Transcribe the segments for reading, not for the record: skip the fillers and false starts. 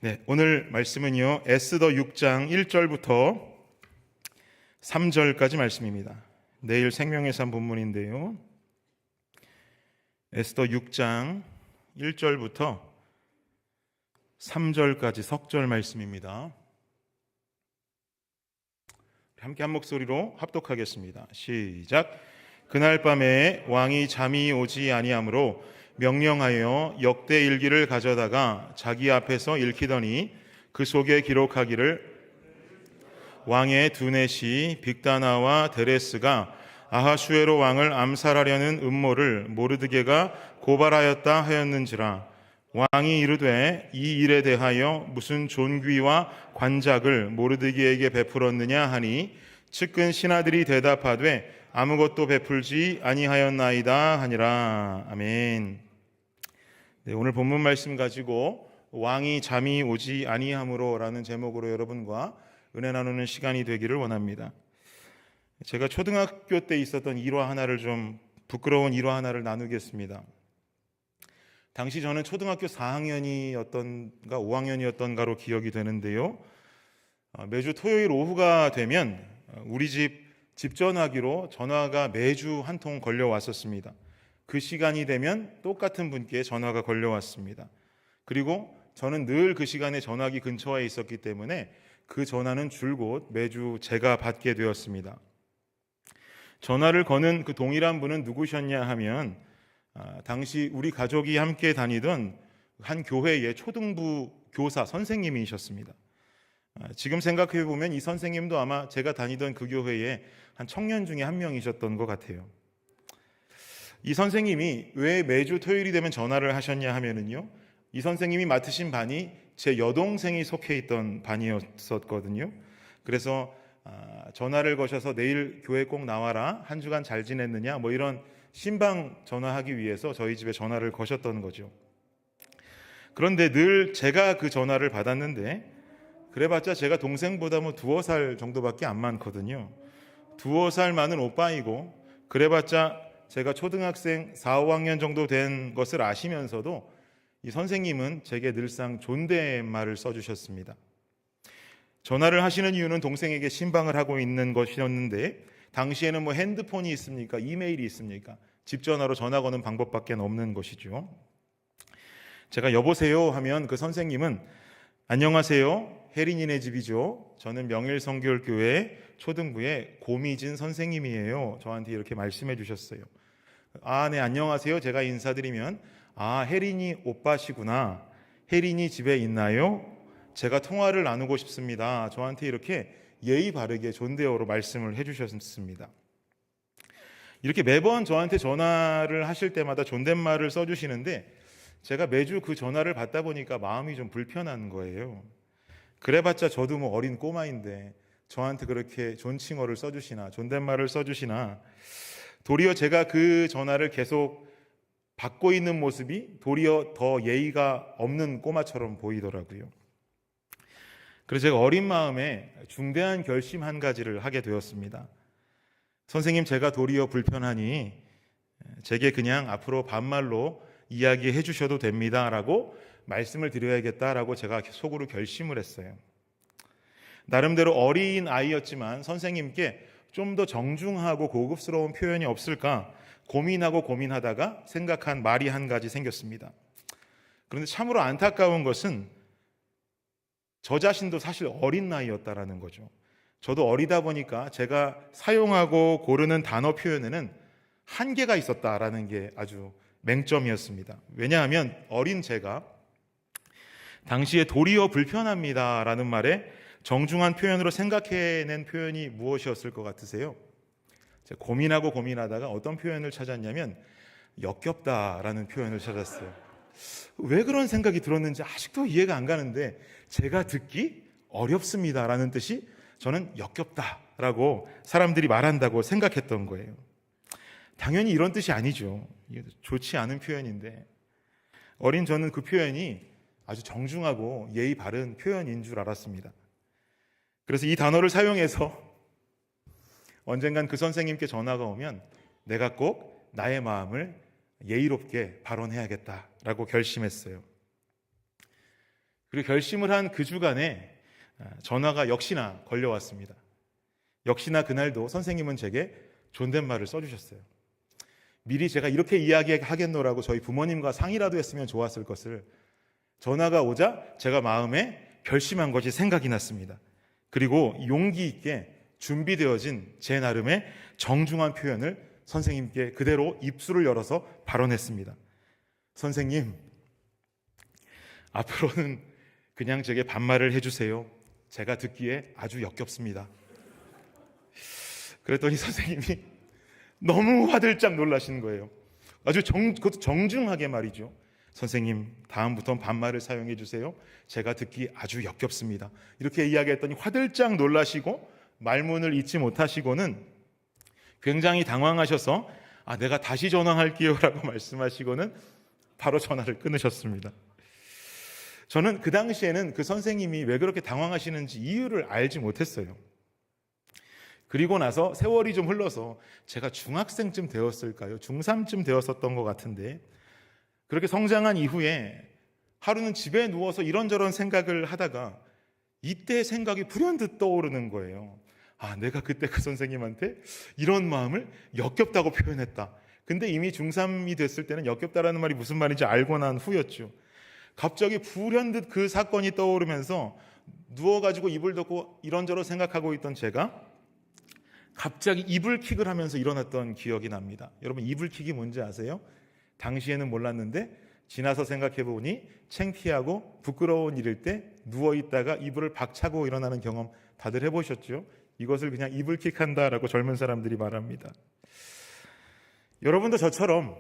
네, 오늘 말씀은요, 에스더 6장 1절부터 3절까지 말씀입니다. 내일 생명의 삶 본문인데요, 에스더 6장 1절부터 3절까지 석절 말씀입니다. 함께 한 목소리로 합독하겠습니다. 시작. 그날 밤에 왕이 잠이 오지 아니하므로 명령하여 역대 일기를 가져다가 자기 앞에서 읽히더니 그 속에 기록하기를 왕의 두넷이 빅다나와 데레스가 아하수에로 왕을 암살하려는 음모를 모르드게가 고발하였다 하였는지라. 왕이 이르되 이 일에 대하여 무슨 존귀와 관작을 모르드게에게 베풀었느냐 하니 측근 신하들이 대답하되 아무것도 베풀지 아니하였나이다 하니라. 아멘. 네, 오늘 본문 말씀 가지고 왕이 잠이 오지 아니함으로 라는 제목으로 여러분과 은혜 나누는 시간이 되기를 원합니다. 제가 초등학교 때 있었던 일화 하나를 좀 부끄러운 일화 하나를 나누겠습니다. 당시 저는 초등학교 4학년이었던가 5학년이었던가로 기억이 되는데요, 매주 토요일 오후가 되면 우리 집 전화기로 전화가 매주 한 통 걸려왔었습니다. 그 시간이 되면 똑같은 분께 전화가 걸려왔습니다. 그리고 저는 늘 그 시간에 전화기 근처에 있었기 때문에 그 전화는 줄곧 매주 제가 받게 되었습니다. 전화를 거는 그 동일한 분은 누구셨냐 하면 당시 우리 가족이 함께 다니던 한 교회의 초등부 교사 선생님이셨습니다. 지금 생각해 보면 이 선생님도 아마 제가 다니던 그 교회의 한 청년 중에 한 명이셨던 것 같아요. 이 선생님이 왜 매주 토요일이 되면 전화를 하셨냐 하면은요, 이 선생님이 맡으신 반이 제 여동생이 속해 있던 반이었었거든요. 그래서 전화를 거셔서 내일 교회 꼭 나와라, 한 주간 잘 지냈느냐, 뭐 이런 신방 전화하기 위해서 저희 집에 전화를 거셨던 거죠. 그런데 늘 제가 그 전화를 받았는데 그래봤자 제가 동생보다 뭐 두어 살 정도밖에 안 많거든요. 두어 살 많은 오빠이고 그래봤자 제가 초등학생 4, 5학년 정도 된 것을 아시면서도 이 선생님은 제게 늘상 존댓말을 써주셨습니다. 전화를 하시는 이유는 동생에게 신방을 하고 있는 것이었는데 당시에는 뭐 핸드폰이 있습니까? 이메일이 있습니까? 집 전화로 전화 거는 방법밖에 없는 것이죠. 제가 여보세요 하면 그 선생님은 안녕하세요, 혜린이네 집이죠. 저는 명일성교회 초등부의 고미진 선생님이에요. 저한테 이렇게 말씀해 주셨어요. 네, 안녕하세요. 제가 인사드리면 혜린이 오빠시구나. 혜린이 집에 있나요? 제가 통화를 나누고 싶습니다. 저한테 이렇게 예의 바르게 존대어로 말씀을 해주셨습니다. 이렇게 매번 저한테 전화를 하실 때마다 존댓말을 써주시는데 제가 매주 그 전화를 받다 보니까 마음이 좀 불편한 거예요. 그래봤자 저도 뭐 어린 꼬마인데 저한테 그렇게 존칭어를 써주시나 존댓말을 써주시나, 도리어 제가 그 전화를 계속 받고 있는 모습이 도리어 더 예의가 없는 꼬마처럼 보이더라고요. 그래서 제가 어린 마음에 중대한 결심 한 가지를 하게 되었습니다. 선생님, 제가 도리어 불편하니 제게 그냥 앞으로 반말로 이야기해 주셔도 됩니다 라고 말씀을 드려야겠다라고 제가 속으로 결심을 했어요. 나름대로 어린 아이였지만 선생님께 좀 더 정중하고 고급스러운 표현이 없을까 고민하다가 생각한 말이 한 가지 생겼습니다. 그런데 참으로 안타까운 것은 저 자신도 사실 어린 나이였다라는 거죠. 저도 어리다 보니까 제가 사용하고 고르는 단어 표현에는 한계가 있었다라는 게 아주 맹점이었습니다. 왜냐하면 어린 제가 당시에 도리어 불편합니다라는 말에 정중한 표현으로 생각해낸 표현이 무엇이었을 것 같으세요? 제가 고민하다가 어떤 표현을 찾았냐면 역겹다라는 표현을 찾았어요. 왜 그런 생각이 들었는지 아직도 이해가 안 가는데 제가 듣기 어렵습니다라는 뜻이 저는 역겹다라고 사람들이 말한다고 생각했던 거예요. 당연히 이런 뜻이 아니죠. 좋지 않은 표현인데 어린 저는 그 표현이 아주 정중하고 예의 바른 표현인 줄 알았습니다. 그래서 이 단어를 사용해서 언젠간 그 선생님께 전화가 오면 내가 꼭 나의 마음을 예의롭게 발언해야겠다라고 결심했어요. 그리고 결심을 한 그 주간에 전화가 역시나 걸려왔습니다. 역시나 그날도 선생님은 제게 존댓말을 써주셨어요. 미리 제가 이렇게 이야기하겠노라고 저희 부모님과 상의라도 했으면 좋았을 것을 전화가 오자 제가 마음에 결심한 것이 생각이 났습니다. 그리고 용기 있게 준비되어진 제 나름의 정중한 표현을 선생님께 그대로 입술을 열어서 발언했습니다. 선생님, 앞으로는 그냥 제게 반말을 해주세요. 제가 듣기에 아주 역겹습니다. 그랬더니 선생님이 너무 화들짝 놀라시는 거예요. 아주 그것도 정중하게 말이죠. 선생님, 다음부터는 반말을 사용해 주세요. 제가 듣기 아주 역겹습니다. 이렇게 이야기했더니 화들짝 놀라시고 말문을 잇지 못하시고는 굉장히 당황하셔서 내가 다시 전화할게요 라고 말씀하시고는 바로 전화를 끊으셨습니다. 저는 그 당시에는 그 선생님이 왜 그렇게 당황하시는지 이유를 알지 못했어요. 그리고 나서 세월이 좀 흘러서 제가 중학생쯤 되었을까요? 중3쯤 되었었던 것 같은데, 그렇게 성장한 이후에 하루는 집에 누워서 이런저런 생각을 하다가 이때 생각이 불현듯 떠오르는 거예요. 내가 그때 그 선생님한테 이런 마음을 역겹다고 표현했다. 근데 이미 중3이 됐을 때는 역겹다라는 말이 무슨 말인지 알고 난 후였죠. 갑자기 불현듯 그 사건이 떠오르면서 누워가지고 이불 덮고 이런저런 생각하고 있던 제가 갑자기 이불킥을 하면서 일어났던 기억이 납니다. 여러분, 이불킥이 뭔지 아세요? 당시에는 몰랐는데 지나서 생각해보니 창피하고 부끄러운 일일 때 누워있다가 이불을 박차고 일어나는 경험 다들 해보셨죠? 이것을 그냥 이불킥한다라고 젊은 사람들이 말합니다. 여러분도 저처럼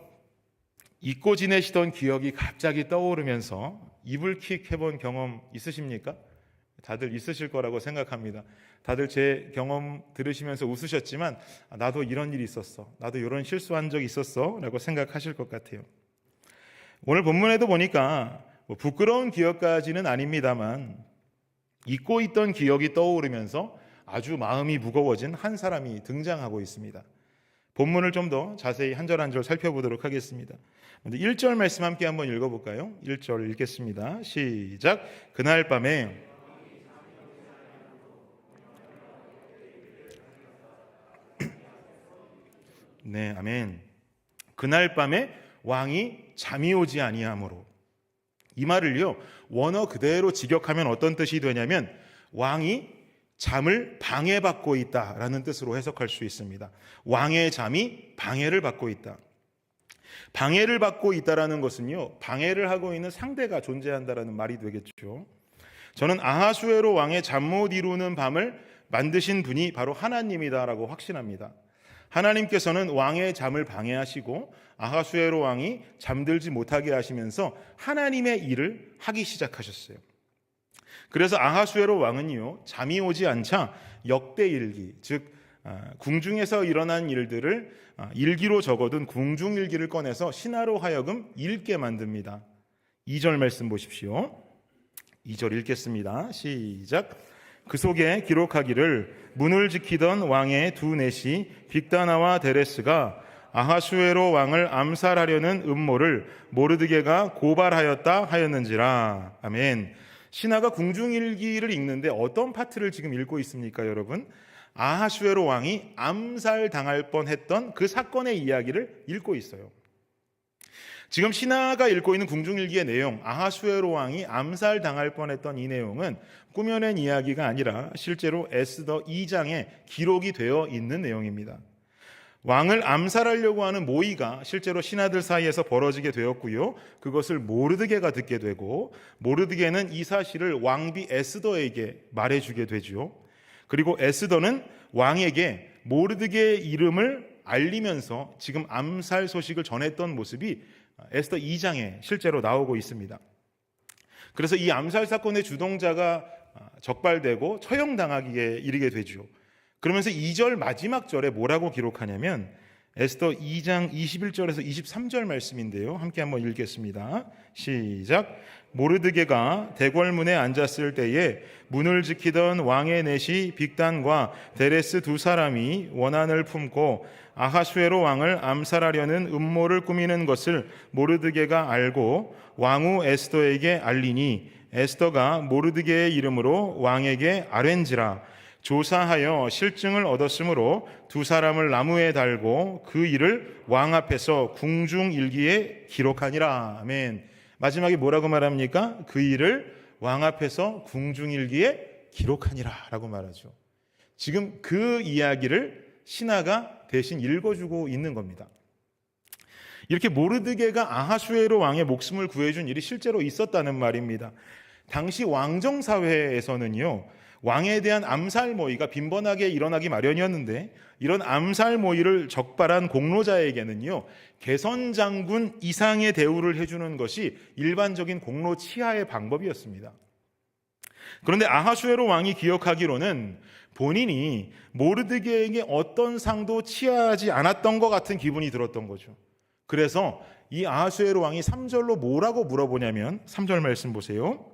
잊고 지내시던 기억이 갑자기 떠오르면서 이불킥 해본 경험 있으십니까? 다들 있으실 거라고 생각합니다. 다들 제 경험 들으시면서 웃으셨지만 나도 이런 일이 있었어, 나도 이런 실수한 적이 있었어 라고 생각하실 것 같아요. 오늘 본문에도 보니까 부끄러운 기억까지는 아닙니다만 잊고 있던 기억이 떠오르면서 아주 마음이 무거워진 한 사람이 등장하고 있습니다. 본문을 좀 더 자세히 한 절 한 절 살펴보도록 하겠습니다. 먼저 1절 말씀 함께 한번 읽어볼까요? 1절 읽겠습니다. 시작. 그날 밤에 네, 아멘. 그날 밤에 왕이 잠이 오지 아니하므로. 이 말을요, 원어 그대로 직역하면 어떤 뜻이 되냐면 왕이 잠을 방해받고 있다라는 뜻으로 해석할 수 있습니다. 왕의 잠이 방해를 받고 있다. 방해를 받고 있다라는 것은요, 방해를 하고 있는 상대가 존재한다라는 말이 되겠죠. 저는 아하수에로 왕의 잠 못 이루는 밤을 만드신 분이 바로 하나님이다라고 확신합니다. 하나님께서는 왕의 잠을 방해하시고 아하수에로 왕이 잠들지 못하게 하시면서 하나님의 일을 하기 시작하셨어요. 그래서 아하수에로 왕은요, 잠이 오지 않자 역대일기, 즉 궁중에서 일어난 일들을 일기로 적어둔 궁중일기를 꺼내서 신하로 하여금 읽게 만듭니다. 2절 말씀 보십시오. 2절 읽겠습니다. 시작. 그 속에 기록하기를 문을 지키던 왕의 두 내시 빅다나와 데레스가 아하수에로 왕을 암살하려는 음모를 모르드게가 고발하였다 하였는지라. 아멘. 신하가 궁중일기를 읽는데 어떤 파트를 지금 읽고 있습니까, 여러분? 아하수에로 왕이 암살당할 뻔했던 그 사건의 이야기를 읽고 있어요. 지금 신하가 읽고 있는 궁중일기의 내용, 아하수에로 왕이 암살당할 뻔했던 이 내용은 꾸며낸 이야기가 아니라 실제로 에스더 2장에 기록이 되어 있는 내용입니다. 왕을 암살하려고 하는 모의가 실제로 신하들 사이에서 벌어지게 되었고요. 그것을 모르드게가 듣게 되고 모르드게는 이 사실을 왕비 에스더에게 말해주게 되죠. 그리고 에스더는 왕에게 모르드게의 이름을 알리면서 지금 암살 소식을 전했던 모습이 에스더 2장에 실제로 나오고 있습니다. 그래서 이 암살 사건의 주동자가 적발되고 처형당하기에 이르게 되죠. 그러면서 2절 마지막 절에 뭐라고 기록하냐면 에스더 2장 21절에서 23절 말씀인데요. 함께 한번 읽겠습니다. 시작. 모르드게가 대궐문에 앉았을 때에 문을 지키던 왕의 내시 빅단과 데레스 두 사람이 원한을 품고 아하수에로 왕을 암살하려는 음모를 꾸미는 것을 모르드게가 알고 왕후 에스더에게 알리니 에스더가 모르드게의 이름으로 왕에게 아뢰는지라 조사하여 실증을 얻었으므로 두 사람을 나무에 달고 그 일을 왕 앞에서 궁중일기에 기록하니라. 아멘. 마지막에 뭐라고 말합니까? 그 일을 왕 앞에서 궁중일기에 기록하니라 라고 말하죠. 지금 그 이야기를 신하가 대신 읽어주고 있는 겁니다. 이렇게 모르드게가 아하수에로 왕의 목숨을 구해준 일이 실제로 있었다는 말입니다. 당시 왕정사회에서는요, 왕에 대한 암살 모의가 빈번하게 일어나기 마련이었는데, 이런 암살 모의를 적발한 공로자에게는요, 개선장군 이상의 대우를 해주는 것이 일반적인 공로 치하의 방법이었습니다. 그런데 아하수에로 왕이 기억하기로는 본인이 모르드게에게 어떤 상도 치하하지 않았던 것 같은 기분이 들었던 거죠. 그래서 이 아하수에로 왕이 3절로 뭐라고 물어보냐면 3절 말씀 보세요.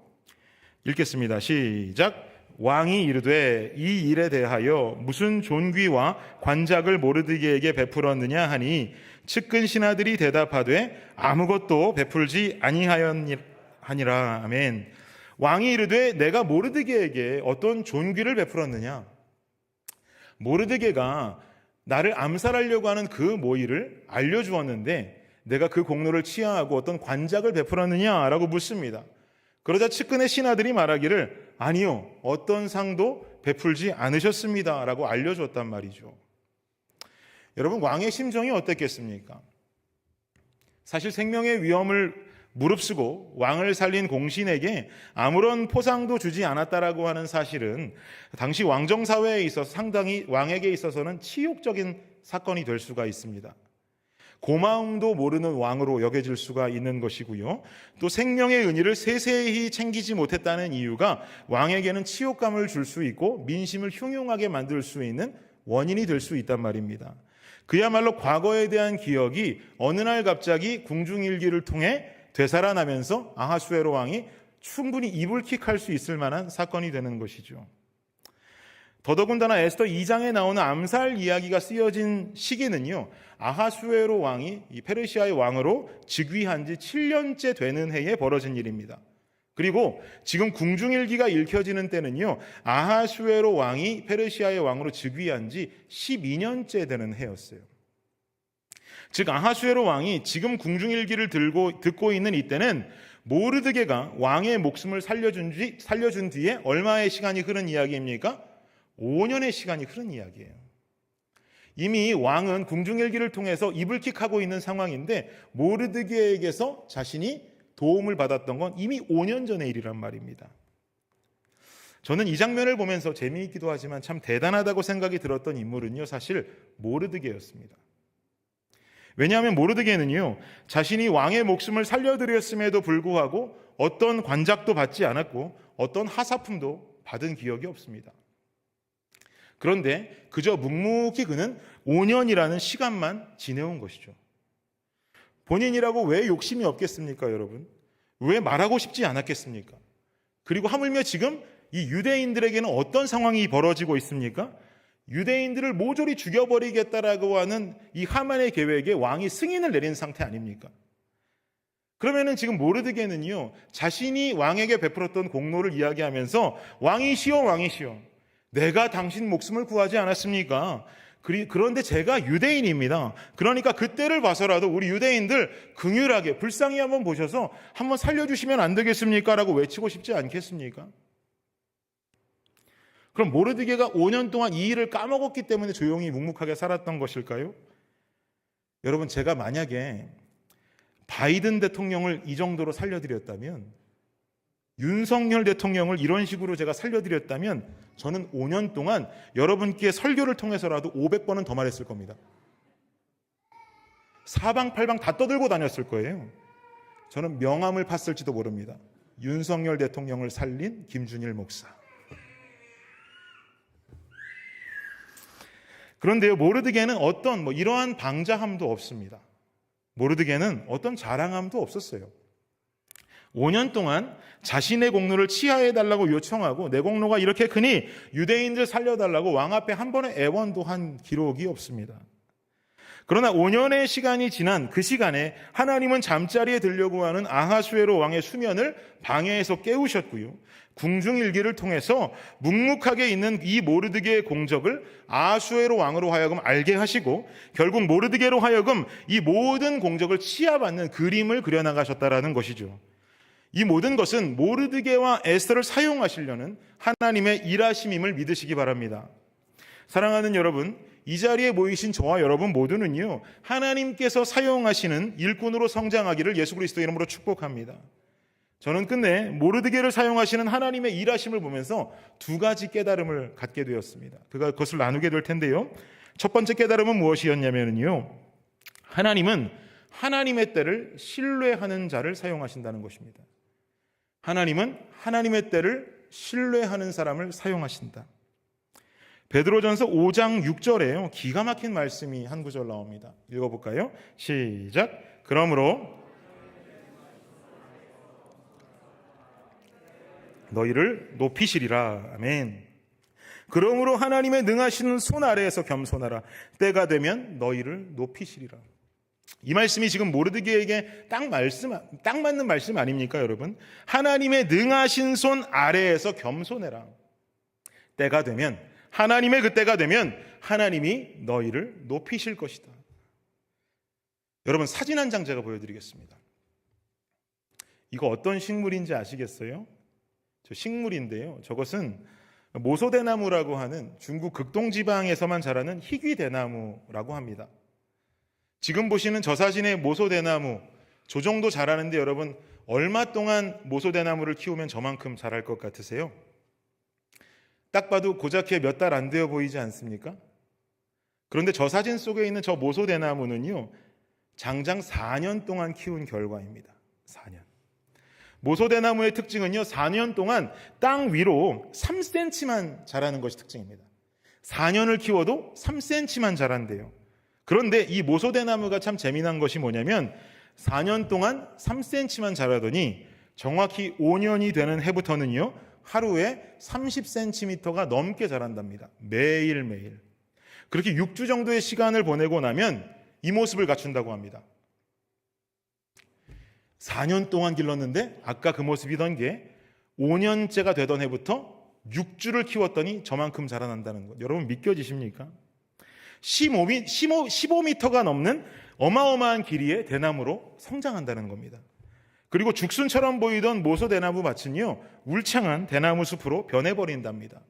읽겠습니다. 시작. 왕이 이르되 이 일에 대하여 무슨 존귀와 관작을 모르드게에게 베풀었느냐 하니 측근 신하들이 대답하되 아무것도 베풀지 아니하니라. 아멘. 왕이 이르되 내가 모르드게에게 어떤 존귀를 베풀었느냐? 모르드게가 나를 암살하려고 하는 그 모의를 알려주었는데 내가 그 공로를 치하하고 어떤 관작을 베풀었느냐라고 묻습니다. 그러자 측근의 신하들이 말하기를 아니요, 어떤 상도 베풀지 않으셨습니다 라고 알려줬단 말이죠. 여러분, 왕의 심정이 어땠겠습니까? 사실 생명의 위험을 무릅쓰고 왕을 살린 공신에게 아무런 포상도 주지 않았다라고 하는 사실은 당시 왕정사회에 있어서 상당히 왕에게 있어서는 치욕적인 사건이 될 수가 있습니다. 고마움도 모르는 왕으로 여겨질 수가 있는 것이고요. 또 생명의 은혜를 세세히 챙기지 못했다는 이유가 왕에게는 치욕감을 줄 수 있고 민심을 흉흉하게 만들 수 있는 원인이 될 수 있단 말입니다. 그야말로 과거에 대한 기억이 어느 날 갑자기 궁중일기를 통해 되살아나면서 아하수에로 왕이 충분히 이불킥할 수 있을 만한 사건이 되는 것이죠. 더더군다나 에스더 2장에 나오는 암살 이야기가 쓰여진 시기는요, 아하수에로 왕이 이 페르시아의 왕으로 즉위한 지 7년째 되는 해에 벌어진 일입니다. 그리고 지금 궁중일기가 읽혀지는 때는요, 아하수에로 왕이 페르시아의 왕으로 즉위한 지 12년째 되는 해였어요. 즉 아하수에로 왕이 지금 궁중일기를 듣고 있는 이때는 모르드게가 왕의 목숨을 살려준 뒤에 얼마의 시간이 흐른 이야기입니까? 5년의 시간이 흐른 이야기예요. 이미 왕은 궁중일기를 통해서 이불킥하고 있는 상황인데 모르드게에게서 자신이 도움을 받았던 건 이미 5년 전의 일이란 말입니다. 저는 이 장면을 보면서 재미있기도 하지만 참 대단하다고 생각이 들었던 인물은요, 사실 모르드게였습니다. 왜냐하면 모르드게는요, 자신이 왕의 목숨을 살려드렸음에도 불구하고 어떤 관작도 받지 않았고 어떤 하사품도 받은 기억이 없습니다. 그런데 그저 묵묵히 그는 5년이라는 시간만 지내온 것이죠. 본인이라고 왜 욕심이 없겠습니까, 여러분? 왜 말하고 싶지 않았겠습니까? 그리고 하물며 지금 이 유대인들에게는 어떤 상황이 벌어지고 있습니까? 유대인들을 모조리 죽여버리겠다라고 하는 이 하만의 계획에 왕이 승인을 내린 상태 아닙니까? 그러면은 지금 모르드게는요, 자신이 왕에게 베풀었던 공로를 이야기하면서 왕이시여 내가 당신 목숨을 구하지 않았습니까? 그런데 제가 유대인입니다. 그러니까 그때를 봐서라도 우리 유대인들 긍휼하게 불쌍히 한번 보셔서 한번 살려주시면 안 되겠습니까? 라고 외치고 싶지 않겠습니까? 그럼 모르드게가 5년 동안 이 일을 까먹었기 때문에 조용히 묵묵하게 살았던 것일까요? 여러분, 제가 만약에 바이든 대통령을 이 정도로 살려드렸다면, 윤석열 대통령을 이런 식으로 제가 살려드렸다면 저는 5년 동안 여러분께 설교를 통해서라도 500번은 더 말했을 겁니다. 사방팔방 다 떠들고 다녔을 거예요. 저는 명함을 팠을지도 모릅니다. 윤석열 대통령을 살린 김준일 목사. 그런데요, 모르드게는 어떤 이러한 방자함도 없습니다. 모르드게는 어떤 자랑함도 없었어요. 5년 동안 자신의 공로를 치하해달라고 요청하고 내 공로가 이렇게 크니 유대인들 살려달라고 왕 앞에 한 번의 애원도 한 기록이 없습니다. 그러나 5년의 시간이 지난 그 시간에 하나님은 잠자리에 들려고 하는 아하수에로 왕의 수면을 방해해서 깨우셨고요. 궁중일기를 통해서 묵묵하게 있는 이 모르드게의 공적을 아하수에로 왕으로 하여금 알게 하시고 결국 모르드게로 하여금 이 모든 공적을 치하받는 그림을 그려나가셨다라는 것이죠. 이 모든 것은 모르드게와 에스더를 사용하시려는 하나님의 일하심임을 믿으시기 바랍니다. 사랑하는 여러분, 이 자리에 모이신 저와 여러분 모두는요, 하나님께서 사용하시는 일꾼으로 성장하기를 예수 그리스도 이름으로 축복합니다. 저는 끝내 모르드게를 사용하시는 하나님의 일하심을 보면서 두 가지 깨달음을 갖게 되었습니다. 그것을 나누게 될 텐데요. 첫 번째 깨달음은 무엇이었냐면요, 하나님은 하나님의 때를 신뢰하는 자를 사용하신다는 것입니다. 하나님은 하나님의 때를 신뢰하는 사람을 사용하신다. 베드로전서 5장 6절에요. 기가 막힌 말씀이 한 구절 나옵니다. 읽어볼까요? 시작. 그러므로 너희를 높이시리라. 아멘. 그러므로 하나님의 능하시는 손 아래에서 겸손하라. 때가 되면 너희를 높이시리라. 이 말씀이 지금 모르드게에게 딱 맞는 말씀 아닙니까, 여러분? 하나님의 능하신 손 아래에서 겸손해라. 때가 되면, 하나님의 그때가 되면 하나님이 너희를 높이실 것이다. 여러분, 사진 한 장 제가 보여드리겠습니다. 이거 어떤 식물인지 아시겠어요? 저 식물인데요, 저것은 모소대나무라고 하는 중국 극동지방에서만 자라는 희귀대나무라고 합니다. 지금 보시는 저 사진의 모소대나무, 저 정도 자라는데 여러분, 얼마 동안 모소대나무를 키우면 저만큼 자랄 것 같으세요? 딱 봐도 고작해 몇 달 안 되어 보이지 않습니까? 그런데 저 사진 속에 있는 저 모소대나무는요, 장장 4년 동안 키운 결과입니다. 4년. 모소대나무의 특징은요, 4년 동안 땅 위로 3cm만 자라는 것이 특징입니다. 4년을 키워도 3cm만 자란대요. 그런데 이 모소대나무가 참 재미난 것이 뭐냐면 4년 동안 3cm만 자라더니 정확히 5년이 되는 해부터는요, 하루에 30cm가 넘게 자란답니다. 매일매일. 그렇게 6주 정도의 시간을 보내고 나면 이 모습을 갖춘다고 합니다. 4년 동안 길렀는데 아까 그 모습이던 게 5년째가 되던 해부터 6주를 키웠더니 저만큼 자라난다는 것. 여러분 믿겨지십니까? 15m가 넘는 어마어마한 길이의 대나무로 성장한다는 겁니다. 그리고 죽순처럼 보이던 모소대나무 밭은요, 울창한 대나무 숲으로 변해버린답니다.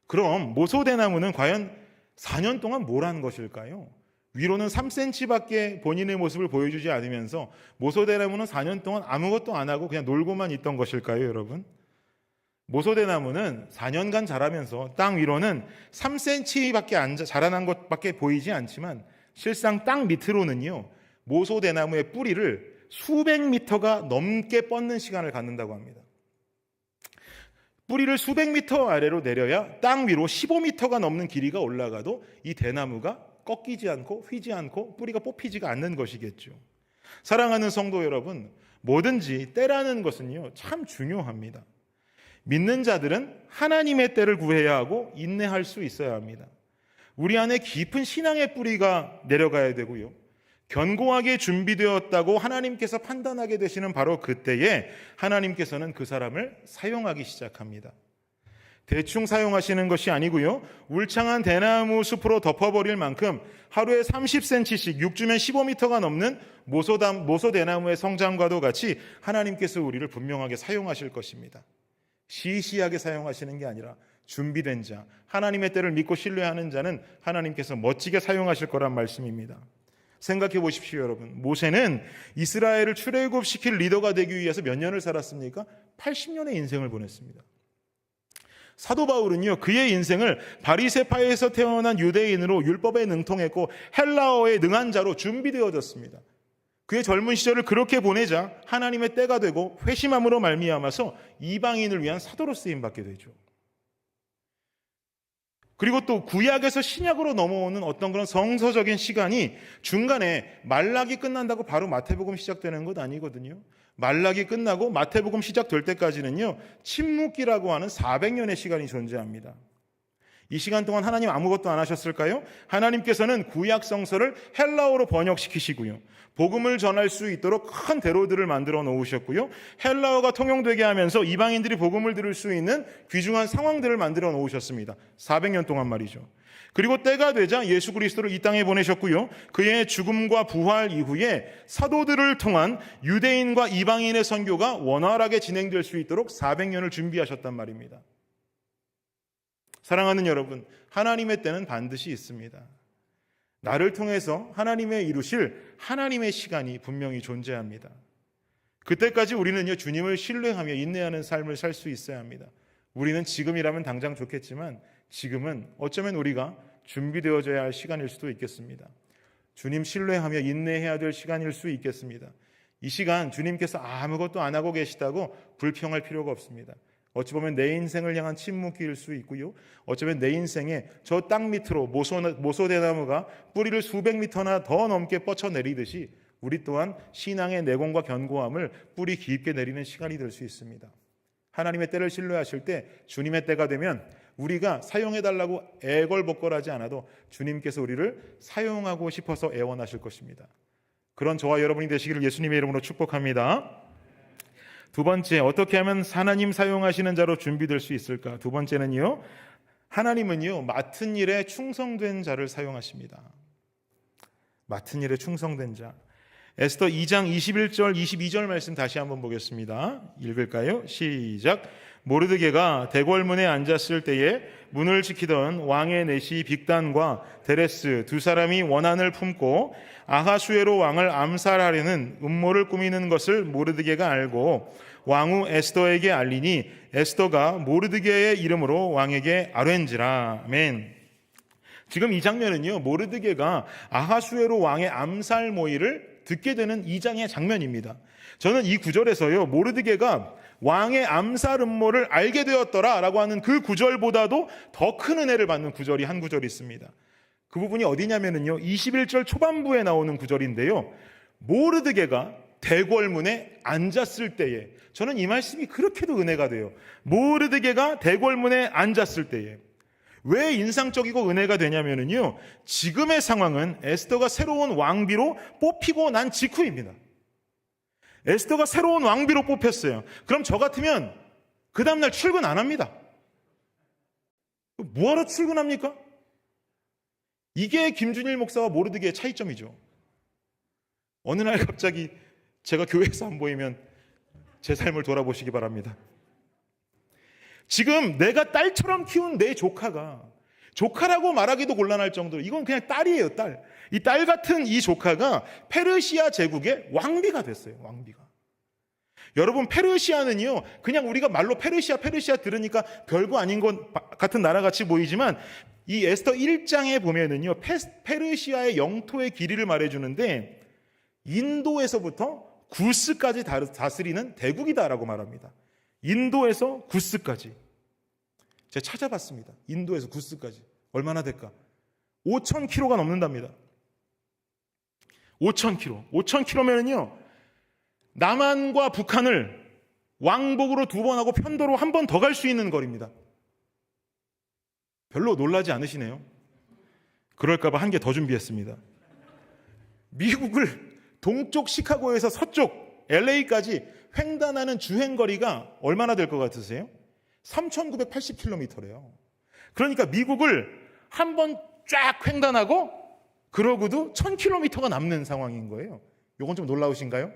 그럼 모소대나무는 과연 4년 동안 뭘 한 것일까요? 위로는 3cm밖에 본인의 모습을 보여주지 않으면서 모소대나무는 4년 동안 아무것도 안 하고 그냥 놀고만 있던 것일까요, 여러분? 모소대나무는 4년간 자라면서 땅 위로는 3cm밖에 자라난 것밖에 보이지 않지만 실상 땅 밑으로는요, 모소대나무의 뿌리를 수백 미터가 넘게 뻗는 시간을 갖는다고 합니다. 뿌리를 수백 미터 아래로 내려야 땅 위로 15미터가 넘는 길이가 올라가도 이 대나무가 꺾이지 않고 휘지 않고 뿌리가 뽑히지가 않는 것이겠죠. 사랑하는 성도 여러분, 뭐든지 때라는 것은요, 참 중요합니다. 믿는 자들은 하나님의 때를 구해야 하고 인내할 수 있어야 합니다. 우리 안에 깊은 신앙의 뿌리가 내려가야 되고요, 견고하게 준비되었다고 하나님께서 판단하게 되시는 바로 그때에 하나님께서는 그 사람을 사용하기 시작합니다. 대충 사용하시는 것이 아니고요, 울창한 대나무 숲으로 덮어버릴 만큼 하루에 30cm씩 6주면 15m가 넘는 모소대나무의 성장과도 같이 하나님께서 우리를 분명하게 사용하실 것입니다. 시시하게 사용하시는 게 아니라 준비된 자, 하나님의 때를 믿고 신뢰하는 자는 하나님께서 멋지게 사용하실 거란 말씀입니다. 생각해 보십시오, 여러분. 모세는 이스라엘을 출애굽시킬 리더가 되기 위해서 몇 년을 살았습니까? 80년의 인생을 보냈습니다. 사도 바울은요, 그의 인생을 바리새파에서 태어난 유대인으로 율법에 능통했고 헬라어에 능한 자로 준비되어졌습니다. 그의 젊은 시절을 그렇게 보내자 하나님의 때가 되고 회심함으로 말미암아서 이방인을 위한 사도로 쓰임 받게 되죠. 그리고 또 구약에서 신약으로 넘어오는 어떤 그런 성서적인 시간이 중간에 말라기 끝난다고 바로 마태복음 시작되는 것 아니거든요. 말라기 끝나고 마태복음 시작될 때까지는요, 침묵기라고 하는 400년의 시간이 존재합니다. 이 시간 동안 하나님 아무것도 안 하셨을까요? 하나님께서는 구약 성서를 헬라어로 번역시키시고요. 복음을 전할 수 있도록 큰 대로들을 만들어 놓으셨고요. 헬라어가 통용되게 하면서 이방인들이 복음을 들을 수 있는 귀중한 상황들을 만들어 놓으셨습니다. 400년 동안 말이죠. 그리고 때가 되자 예수 그리스도를 이 땅에 보내셨고요. 그의 죽음과 부활 이후에 사도들을 통한 유대인과 이방인의 선교가 원활하게 진행될 수 있도록 400년을 준비하셨단 말입니다. 사랑하는 여러분, 하나님의 때는 반드시 있습니다. 나를 통해서 하나님의 이루실 하나님의 시간이 분명히 존재합니다. 그때까지 우리는요, 주님을 신뢰하며 인내하는 삶을 살 수 있어야 합니다. 우리는 지금이라면 당장 좋겠지만 지금은 어쩌면 우리가 준비되어져야 할 시간일 수도 있겠습니다. 주님 신뢰하며 인내해야 될 시간일 수 있겠습니다. 이 시간 주님께서 아무것도 안 하고 계시다고 불평할 필요가 없습니다. 어찌 보면 내 인생을 향한 침묵기일 수 있고요. 어쩌면 내 인생에 저 땅 밑으로 모소대나무가 뿌리를 수백 미터나 더 넘게 뻗쳐내리듯이 우리 또한 신앙의 내공과 견고함을 뿌리 깊게 내리는 시간이 될 수 있습니다. 하나님의 때를 신뢰하실 때 주님의 때가 되면 우리가 사용해달라고 애걸복걸하지 않아도 주님께서 우리를 사용하고 싶어서 애원하실 것입니다. 그런 저와 여러분이 되시기를 예수님의 이름으로 축복합니다. 두 번째, 어떻게 하면 하나님 사용하시는 자로 준비될 수 있을까? 두 번째는요, 하나님은요, 맡은 일에 충성된 자를 사용하십니다. 맡은 일에 충성된 자. 에스더 2장 21절 22절 말씀 다시 한번 보겠습니다. 읽을까요? 시작. 모르드게가 대궐문에 앉았을 때에 문을 지키던 왕의 내시 빅단과 데레스 두 사람이 원한을 품고 아하수에로 왕을 암살하려는 음모를 꾸미는 것을 모르드게가 알고 왕후 에스더에게 알리니 에스더가 모르드게의 이름으로 왕에게 아뢰는지라. 아멘. 지금 이 장면은요, 모르드게가 아하수에로 왕의 암살 모의를 듣게 되는 2장의 장면입니다. 저는 이 구절에서요, 모르드게가 왕의 암살 음모를 알게 되었더라라고 하는 그 구절보다도 더 큰 은혜를 받는 구절이 한 구절이 있습니다. 그 부분이 어디냐면요, 21절 초반부에 나오는 구절인데요. 모르드게가 대궐문에 앉았을 때에, 저는 이 말씀이 그렇게도 은혜가 돼요. 모르드게가 대궐문에 앉았을 때에. 왜 인상적이고 은혜가 되냐면요, 지금의 상황은 에스더가 새로운 왕비로 뽑히고 난 직후입니다. 에스더가 새로운 왕비로 뽑혔어요. 그럼 저 같으면 그 다음날 출근 안 합니다. 뭐하러 출근합니까? 이게 김준일 목사와 모르드게의 차이점이죠. 어느 날 갑자기 제가 교회에서 안 보이면 제 삶을 돌아보시기 바랍니다. 지금 내가 딸처럼 키운 내 조카가, 조카라고 말하기도 곤란할 정도로, 이건 그냥 딸이에요, 딸. 이 딸 같은 이 조카가 페르시아 제국의 왕비가 됐어요, 왕비가. 여러분, 페르시아는요, 그냥 우리가 말로 페르시아 들으니까 별거 아닌 것 같은 나라 같이 보이지만, 이 에스더 1장에 보면은요, 페르시아의 영토의 길이를 말해주는데, 인도에서부터 구스까지 다스리는 대국이다라고 말합니다. 인도에서 구스까지. 제가 찾아봤습니다. 인도에서 구스까지. 얼마나 될까? 5,000km가 넘는답니다. 5,000km. 5,000km면은요, 남한과 북한을 왕복으로 2번 하고 편도로 1번 더 갈 수 있는 거리입니다. 별로 놀라지 않으시네요. 그럴까봐 한 개 더 준비했습니다. 미국을 동쪽 시카고에서 서쪽 LA까지 횡단하는 주행거리가 얼마나 될 것 같으세요? 3,980km래요. 그러니까 미국을 한 번 쫙 횡단하고 그러고도 1,000km가 남는 상황인 거예요. 이건 좀 놀라우신가요?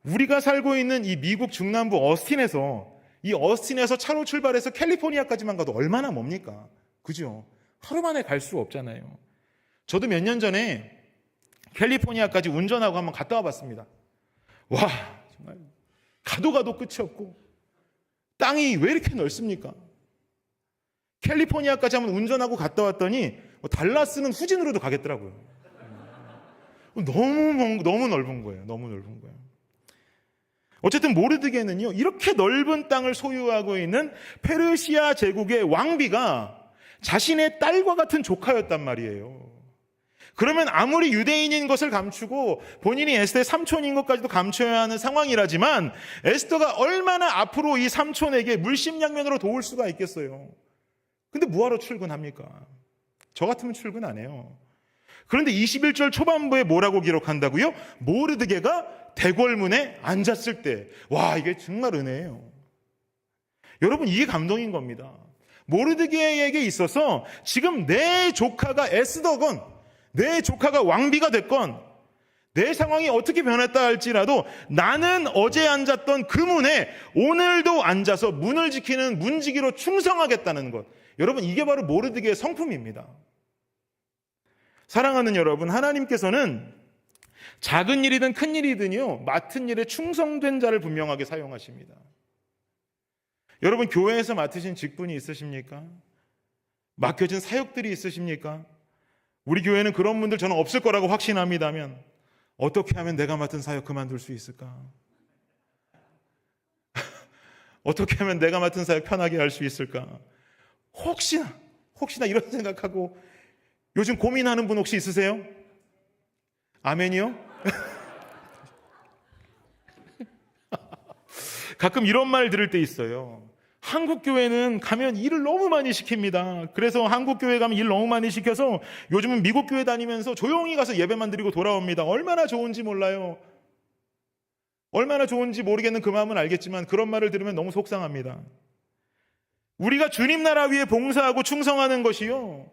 우리가 살고 있는 이 미국 중남부 어스틴에서 차로 출발해서 캘리포니아까지만 가도 얼마나 멉니까? 그죠? 하루 만에 갈 수 없잖아요. 저도 몇 년 전에 캘리포니아까지 운전하고 한번 갔다 와봤습니다. 와, 정말 가도 끝이 없고 땅이 왜 이렇게 넓습니까? 캘리포니아까지 한번 운전하고 갔다 왔더니 달라스는 후진으로도 가겠더라고요. 너무 넓은 거예요. 너무 넓은 거예요. 어쨌든 모르드게는요, 이렇게 넓은 땅을 소유하고 있는 페르시아 제국의 왕비가 자신의 딸과 같은 조카였단 말이에요. 그러면 아무리 유대인인 것을 감추고 본인이 에스더의 삼촌인 것까지도 감춰야 하는 상황이라지만 에스더가 얼마나 앞으로 이 삼촌에게 물심양면으로 도울 수가 있겠어요. 근데 뭐하러 출근합니까? 저 같으면 출근 안 해요. 그런데 21절 초반부에 뭐라고 기록한다고요? 모르드게가 대궐문에 앉았을 때. 와, 이게 정말 은혜예요. 여러분, 이게 감동인 겁니다. 모르드게에게 있어서 지금 내 조카가 에스더건, 내 조카가 왕비가 됐건, 내 상황이 어떻게 변했다 할지라도 나는 어제 앉았던 그 문에 오늘도 앉아서 문을 지키는 문지기로 충성하겠다는 것. 여러분, 이게 바로 모르드게의 성품입니다. 사랑하는 여러분, 하나님께서는 작은 일이든 큰 일이든요, 맡은 일에 충성된 자를 분명하게 사용하십니다. 여러분, 교회에서 맡으신 직분이 있으십니까? 맡겨진 사역들이 있으십니까? 우리 교회는 그런 분들 저는 없을 거라고 확신합니다면 어떻게 하면 내가 맡은 사역 그만둘 수 있을까? 어떻게 하면 내가 맡은 사역 편하게 할 수 있을까? 혹시나 이런 생각하고 요즘 고민하는 분 혹시 있으세요? 아멘이요? 가끔 이런 말 들을 때 있어요. 한국 교회는 가면 일을 너무 많이 시킵니다. 그래서 한국 교회 가면 일 너무 많이 시켜서 요즘은 미국 교회 다니면서 조용히 가서 예배만 드리고 돌아옵니다. 얼마나 좋은지 몰라요. 얼마나 좋은지 모르겠는 그 마음은 알겠지만 그런 말을 들으면 너무 속상합니다. 우리가 주님 나라 위에 봉사하고 충성하는 것이요,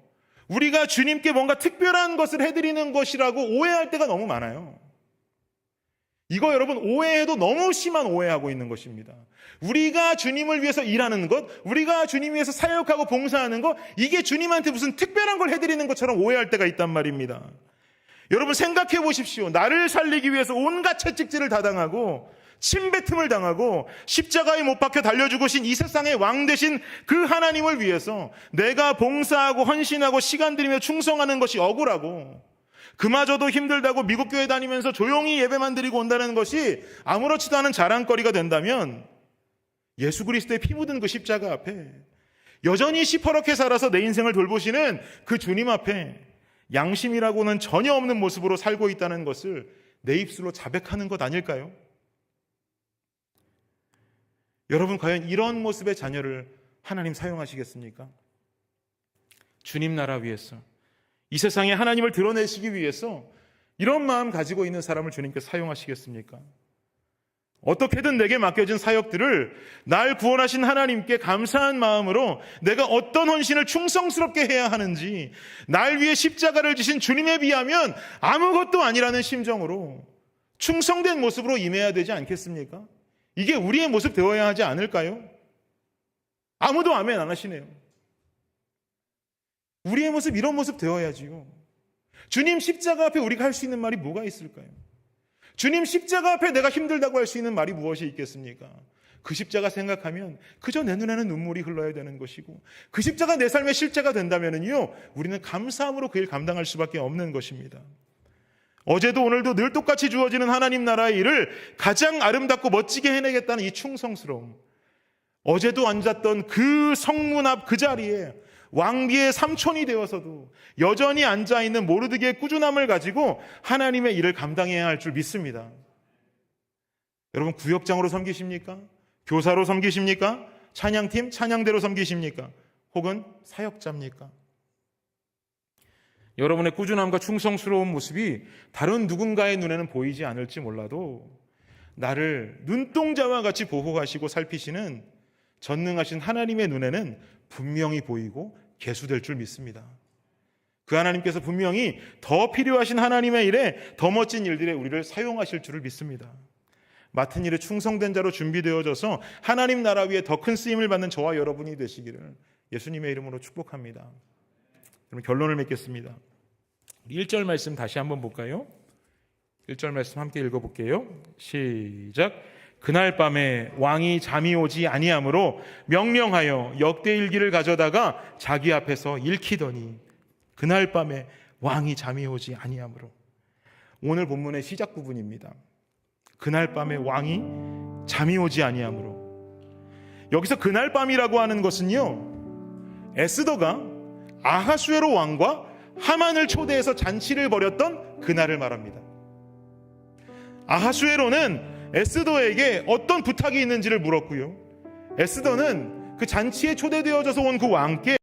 우리가 주님께 뭔가 특별한 것을 해드리는 것이라고 오해할 때가 너무 많아요. 이거 여러분, 오해해도 너무 심한 오해하고 있는 것입니다. 우리가 주님을 위해서 일하는 것, 우리가 주님 위해서 사역하고 봉사하는 것, 이게 주님한테 무슨 특별한 걸 해드리는 것처럼 오해할 때가 있단 말입니다. 여러분, 생각해 보십시오. 나를 살리기 위해서 온갖 채찍질을 다 당하고 침뱉음을 당하고 십자가에 못 박혀 달려 죽으신 이 세상의 왕 되신 그 하나님을 위해서 내가 봉사하고 헌신하고 시간 들이며 충성하는 것이 억울하고 그마저도 힘들다고 미국 교회 다니면서 조용히 예배만 드리고 온다는 것이 아무렇지도 않은 자랑거리가 된다면 예수 그리스도의 피 묻은 그 십자가 앞에 여전히 시퍼렇게 살아서 내 인생을 돌보시는 그 주님 앞에 양심이라고는 전혀 없는 모습으로 살고 있다는 것을 내 입술로 자백하는 것 아닐까요? 여러분, 과연 이런 모습의 자녀를 하나님 사용하시겠습니까? 주님 나라 위해서, 이 세상에 하나님을 드러내시기 위해서 이런 마음 가지고 있는 사람을 주님께서 사용하시겠습니까? 어떻게든 내게 맡겨진 사역들을 날 구원하신 하나님께 감사한 마음으로 내가 어떤 헌신을 충성스럽게 해야 하는지, 날 위해 십자가를 지신 주님에 비하면 아무것도 아니라는 심정으로 충성된 모습으로 임해야 되지 않겠습니까? 이게 우리의 모습 되어야 하지 않을까요? 아무도 아멘 안 하시네요. 우리의 모습, 이런 모습 되어야지요. 주님 십자가 앞에 우리가 할 수 있는 말이 뭐가 있을까요? 주님 십자가 앞에 내가 힘들다고 할 수 있는 말이 무엇이 있겠습니까? 그 십자가 생각하면 그저 내 눈에는 눈물이 흘러야 되는 것이고, 그 십자가 내 삶의 실제가 된다면요, 우리는 감사함으로 그 일 감당할 수밖에 없는 것입니다. 어제도 오늘도 늘 똑같이 주어지는 하나님 나라의 일을 가장 아름답고 멋지게 해내겠다는 이 충성스러움, 어제도 앉았던 그 성문 앞 그 자리에 왕비의 삼촌이 되어서도 여전히 앉아있는 모르드게의 꾸준함을 가지고 하나님의 일을 감당해야 할 줄 믿습니다. 여러분, 구역장으로 섬기십니까? 교사로 섬기십니까? 찬양팀, 찬양대로 섬기십니까? 혹은 사역자입니까? 여러분의 꾸준함과 충성스러운 모습이 다른 누군가의 눈에는 보이지 않을지 몰라도 나를 눈동자와 같이 보호하시고 살피시는 전능하신 하나님의 눈에는 분명히 보이고 계수될 줄 믿습니다. 그 하나님께서 분명히 더 필요하신 하나님의 일에, 더 멋진 일들에 우리를 사용하실 줄을 믿습니다. 맡은 일에 충성된 자로 준비되어져서 하나님 나라 위에 더 큰 쓰임을 받는 저와 여러분이 되시기를 예수님의 이름으로 축복합니다. 그럼 결론을 맺겠습니다. 1절 말씀 다시 한번 볼까요? 1절 말씀 함께 읽어볼게요. 시작. 그날 밤에 왕이 잠이 오지 아니하므로 명령하여 역대일기를 가져다가 자기 앞에서 읽히더니, 그날 밤에 왕이 잠이 오지 아니하므로. 오늘 본문의 시작 부분입니다. 그날 밤에 왕이 잠이 오지 아니하므로. 여기서 그날 밤이라고 하는 것은요, 에스더가 아하수에로 왕과 하만을 초대해서 잔치를 벌였던 그날을 말합니다. 아하수에로는 에스더에게 어떤 부탁이 있는지를 물었고요, 에스더는 그 잔치에 초대되어져서 온 그 왕께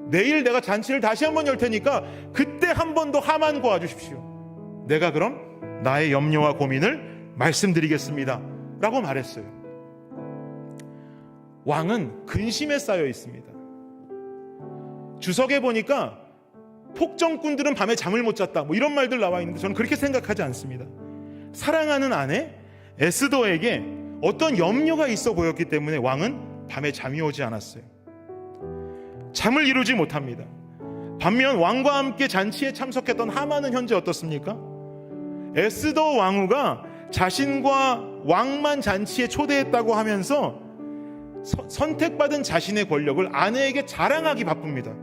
내일 내가 잔치를 다시 한번 열 테니까 그때 한 번 더 하만 구해주십시오. 내가 그럼 나의 염려와 고민을 말씀드리겠습니다 라고 말했어요. 왕은 근심에 쌓여 있습니다. 주석에 보니까 폭정꾼들은 밤에 잠을 못 잤다 이런 말들 나와 있는데 저는 그렇게 생각하지 않습니다. 사랑하는 아내 에스더에게 어떤 염려가 있어 보였기 때문에 왕은 밤에 잠이 오지 않았어요. 잠을 이루지 못합니다. 반면 왕과 함께 잔치에 참석했던 하만은 현재 어떻습니까? 에스더 왕후가 자신과 왕만 잔치에 초대했다고 하면서 선택받은 자신의 권력을 아내에게 자랑하기 바쁩니다.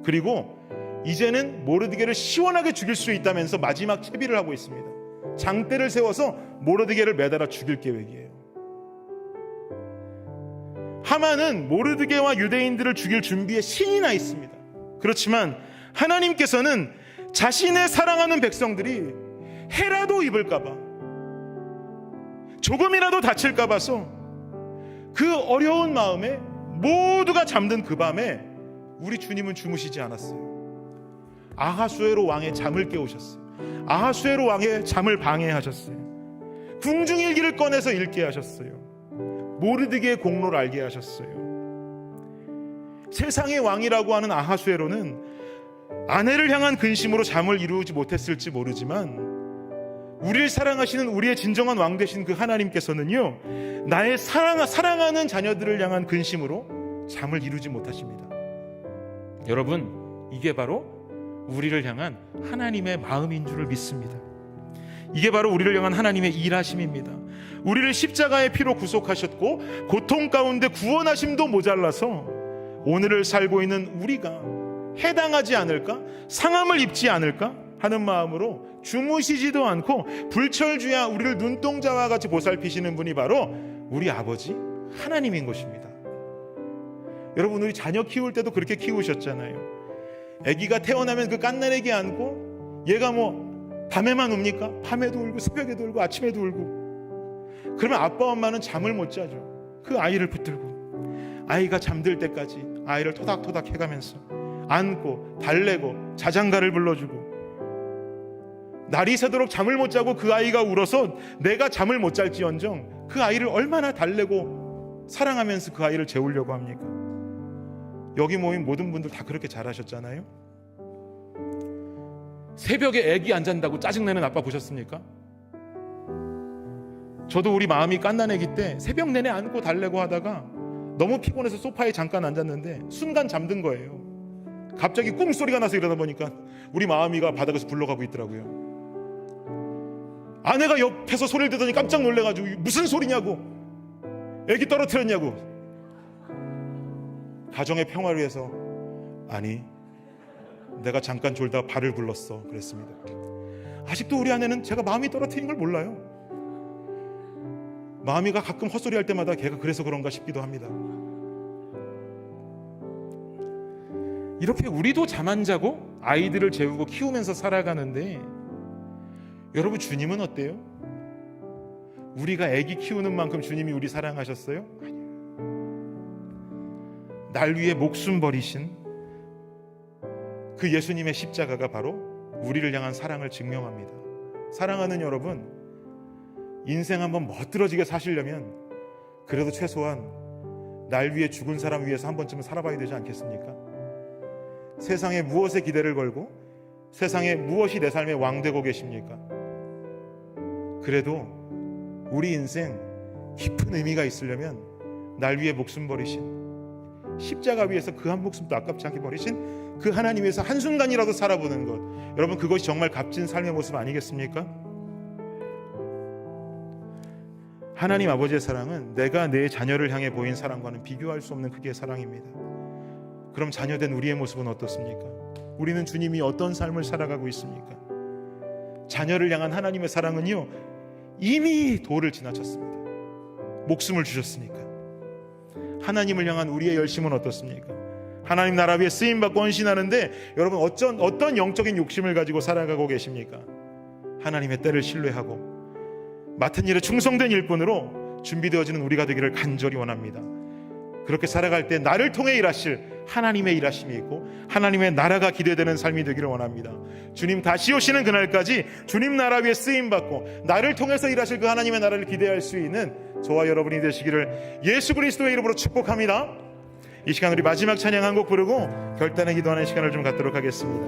그리고 이제는 모르드게를 시원하게 죽일 수 있다면서 마지막 채비를 하고 있습니다. 장대를 세워서 모르드게를 매달아 죽일 계획이에요. 하만은 모르드게와 유대인들을 죽일 준비에 신이 나 있습니다. 그렇지만 하나님께서는 자신의 사랑하는 백성들이 해라도 입을까봐, 조금이라도 다칠까봐서 그 어려운 마음에 모두가 잠든 그 밤에 우리 주님은 주무시지 않았어요. 아하수에로 왕의 잠을 깨우셨어요. 아하수에로 왕의 잠을 방해하셨어요. 궁중일기를 꺼내서 읽게 하셨어요. 모르드게의 공로를 알게 하셨어요. 세상의 왕이라고 하는 아하수에로는 아내를 향한 근심으로 잠을 이루지 못했을지 모르지만 우리를 사랑하시는 우리의 진정한 왕 되신 그 하나님께서는요, 나의 사랑하는 자녀들을 향한 근심으로 잠을 이루지 못하십니다. 여러분, 이게 바로 우리를 향한 하나님의 마음인 줄을 믿습니다. 이게 바로 우리를 향한 하나님의 일하심입니다. 우리를 십자가의 피로 구속하셨고 고통 가운데 구원하심도 모자라서 오늘을 살고 있는 우리가 해당하지 않을까? 상함을 입지 않을까? 하는 마음으로 주무시지도 않고 불철주야 우리를 눈동자와 같이 보살피시는 분이 바로 우리 아버지 하나님인 것입니다. 여러분, 우리 자녀 키울 때도 그렇게 키우셨잖아요. 아기가 태어나면 그 갓난아기 안고 얘가 밤에만 웁니까? 밤에도 울고 새벽에도 울고 아침에도 울고. 그러면 아빠 엄마는 잠을 못 자죠. 그 아이를 붙들고 아이가 잠들 때까지 아이를 토닥토닥 해가면서 안고 달래고 자장가를 불러주고, 날이 새도록 잠을 못 자고 그 아이가 울어서 내가 잠을 못 잘지언정 그 아이를 얼마나 달래고 사랑하면서 그 아이를 재우려고 합니까? 여기 모인 모든 분들 다 그렇게 잘하셨잖아요. 새벽에 애기 안 잔다고 짜증내는 아빠 보셨습니까? 저도 우리 마음이 깐난 애기 때 새벽 내내 안고 달래고 하다가 너무 피곤해서 소파에 잠깐 앉았는데 순간 잠든 거예요. 갑자기 꿍 소리가 나서 일어나 보니까 우리 마음이가 바닥에서 굴러가고 있더라고요. 아내가 옆에서 소리를 듣더니 깜짝 놀래가지고 무슨 소리냐고, 애기 떨어뜨렸냐고. 가정의 평화를 위해서 아니, 내가 잠깐 졸다 발을 불렀어 그랬습니다. 아직도 우리 아내는 제가 마음이 떨어뜨린 걸 몰라요. 마음이가 가끔 헛소리할 때마다 걔가 그래서 그런가 싶기도 합니다. 이렇게 우리도 잠 안 자고 아이들을 재우고 키우면서 살아가는데, 여러분, 주님은 어때요? 우리가 아기 키우는 만큼 주님이 우리 사랑하셨어요? 날 위해 목숨 버리신 그 예수님의 십자가가 바로 우리를 향한 사랑을 증명합니다. 사랑하는 여러분, 인생 한번 멋들어지게 사시려면 그래도 최소한 날 위해 죽은 사람 위해서 한 번쯤은 살아봐야 되지 않겠습니까? 세상에 무엇에 기대를 걸고 세상에 무엇이 내 삶의 왕 되고 계십니까? 그래도 우리 인생 깊은 의미가 있으려면 날 위해 목숨 버리신, 십자가 위에서 그 한 목숨도 아깝지 않게 버리신 그 하나님 위해서 한순간이라도 살아보는 것, 여러분, 그것이 정말 값진 삶의 모습 아니겠습니까? 하나님 아버지의 사랑은 내가 내 자녀를 향해 보인 사랑과는 비교할 수 없는 크기의 사랑입니다. 그럼 자녀된 우리의 모습은 어떻습니까? 우리는 주님이 어떤 삶을 살아가고 있습니까? 자녀를 향한 하나님의 사랑은요, 이미 도를 지나쳤습니다. 목숨을 주셨으니까. 하나님을 향한 우리의 열심은 어떻습니까? 하나님 나라 위에 쓰임받고 헌신하는데 여러분, 어떤 영적인 욕심을 가지고 살아가고 계십니까? 하나님의 때를 신뢰하고 맡은 일에 충성된 일꾼으로 준비되어지는 우리가 되기를 간절히 원합니다. 그렇게 살아갈 때 나를 통해 일하실 하나님의 일하심이 있고 하나님의 나라가 기대되는 삶이 되기를 원합니다. 주님 다시 오시는 그날까지 주님 나라 위에 쓰임받고 나를 통해서 일하실 그 하나님의 나라를 기대할 수 있는 저와 여러분이 되시기를 예수 그리스도의 이름으로 축복합니다. 이 시간 우리 마지막 찬양 한 곡 부르고 결단의 기도하는 시간을 좀 갖도록 하겠습니다.